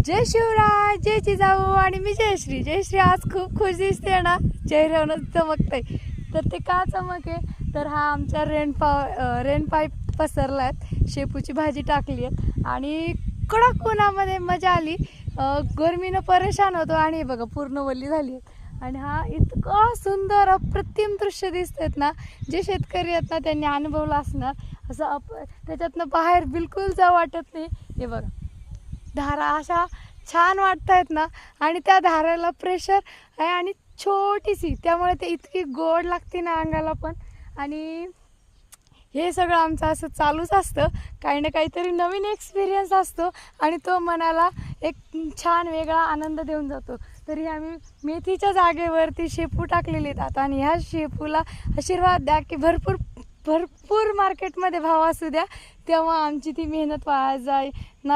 जय शिवराय, जय जिजाऊ आणि मी जयश्री. जयश्री आज खूप खुश दिसते ना, चेहऱ्यावरच चमकते. तर ते का चमक आहे तर हा आमच्या रेन पाईप पसरलात, शेपूची भाजी टाकली आहे आणि कडक उन्हामध्ये मजा आली. गरमीनं परेशान होतो आणि बघा पूर्ण वल्ली झाली आणि हा इतका सुंदर अप्रतिम दृश्य दिसतात ना, जे शेतकरी आहेत ना त्यांनी अनुभवलं असणार. असं त्याच्यातनं बाहेर बिलकुल जाऊ वाटत नाही. हे बघा धारा अशा छान वाटतायत ना, आणि त्या धाराला प्रेशर आहे आणि छोटीशी, त्यामुळे ते इतकी गोड लागते ना अंगाला पण. आणि हे सगळं आमचं असं चालूच असतं, काही ना काहीतरी नवीन एक्सपिरियन्स असतो आणि तो मनाला एक छान वेगळा आनंद देऊन जातो. तरी आम्ही मेथीच्या जागेवरती शेपू टाकलेले आहेत आणि ह्या शेपूला आशीर्वाद द्या की भरपूर भरपूर मार्केटमध्ये भाव असू द्या, तेव्हा आमची ती मेहनत वाया जाई ना.